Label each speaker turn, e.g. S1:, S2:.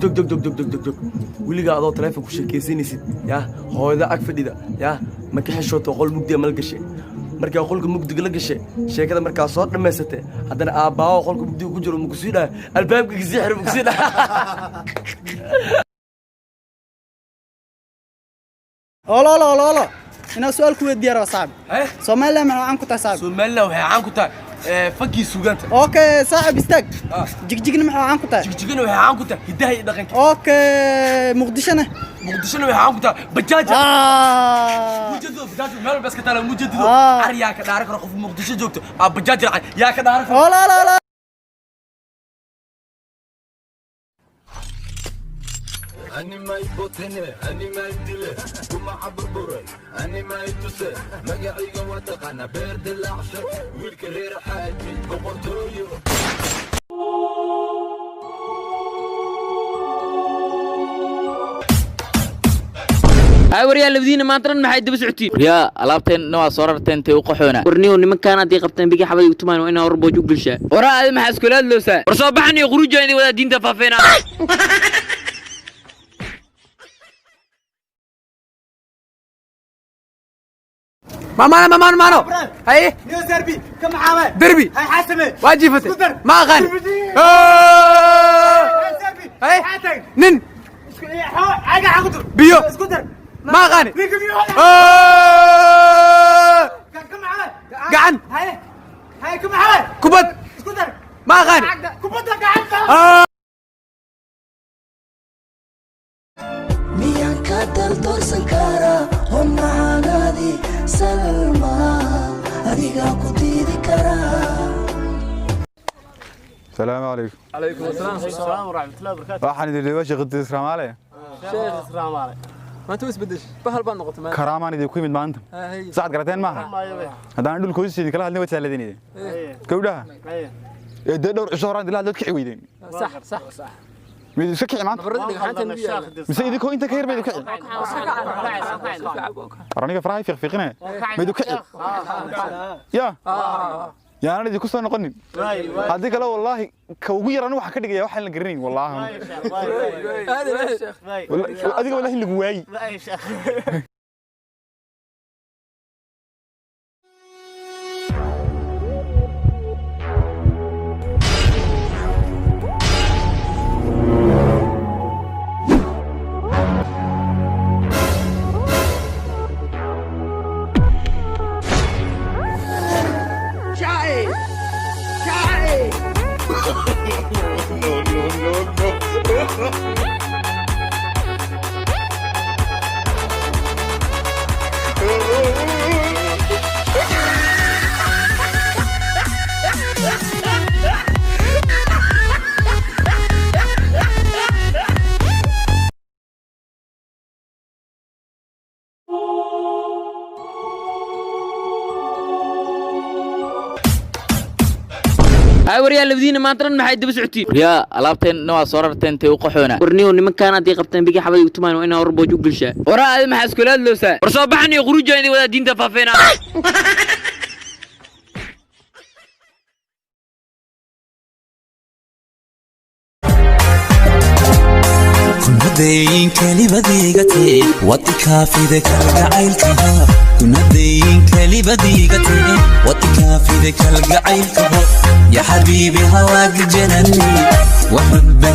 S1: dog dog dog dog dog dog dog wiliga adoo telefoon ku sheekaysanaysid yaa hooyada ag fadhida yaa ma ka xishooto qol mugdi mal gashay markii qolka mugdiga la gashay sheekada markaa soo dhameysatay haddana aabbaao qolka mugdiga ku jiro muku siidhaa albaabka sixir muku siidhaa
S2: olo ina su'aal ku weydiiyay صاحب Soomaaliland ma aan ku tahay صاحب
S1: Soomaaliland waxay aan ku tahay فكي سوغانت
S2: اوكي صاحب استاك جيجيجنا maxaa aan ku tahay
S1: جيجيجنا waxay aan ku tahay hidaha iyo dhaqanka
S2: اوكي مقدشنا
S1: waxay aan ku tahay bajaaj mujadido bajaaj meel bas ka tala mujadido ariya ka dhaaran karo qof muqdisho joogto bajaaj raacay yaa ka dhaaran karo
S2: la
S3: أني ما يبطنه أني ما يدله وما عبربره أني ما يتوسه ما قاعد واتقنا برد العشر والكرير حاجي بقطويو
S4: هاي وريا الذين ما ترن ما حد بسعتي
S5: يا ألابتين نوع صورتين تيوقحونا
S4: ورنيو لمن كانت يقبتن بيجي حبايب يكتمان وإنها ربو جوجل شيء وراء ما حسكولات لوسا ورصبحني خروج عندي ولا دين تفافينا
S1: مانو هاي
S2: نيو دربي كم عامل
S1: دربي
S2: هاي حاسمه
S1: واجفتي ما غني هاي نن
S2: حاجه حاضر
S1: بيو
S2: اسكتر
S1: ما غني
S2: كم عامل
S1: قعن
S2: هاي كم عامل
S1: كبد
S2: اسكتر
S1: ما غني
S2: كبد قعن
S6: ميان كاتل تورسن كارا هم معانادي سلمى هديقا كتيدي كارا.
S7: السلام عليكم.
S8: عليكم السلام ورحمة الله وبركاته.
S7: waxaan idin leeyahay shaqada Soomaaliya.
S8: Sheekh Soomaaliya. Ma intuu isbeddesh bahal baan noqotay maanta.
S7: Karaamaan idin ku yimid maanta. Saad garateen maaha. Hadaan dhulkoodii sidii kala hadlay way saaladinayeen. Gowdhaha. Ee dhowr cisho horaan ilaa dadka ciideyn.
S8: صح.
S7: mid iska kici maanta mise idinko inta ka yar mid kici araniga farahay fiiqfiiqina mid kici ya yaana idinku soo noqonin hadii kale wallahi ka ugu yaran waxa ka dhigaya waxa la garanayn wallahi adiga wallahi lagu waayay
S4: هاي وريا الذين ما ترن ما حد بسعتي
S5: يا ألابتين نوع صورتين تيوقحونا
S4: ورنيو لمن كانت يقبتن بيجي حبايب يكتمان وإنها ربو جوجل شيء وراء ما حسكولات لوسا ورصبحني خروج عندي ولا دين تفافينا
S6: كندين كلبديغتي واتكافي ذاك العيلكها كندين كلبديغتي واتكافي ذاك العيلكها يا حبيبي هواك جنني وحبك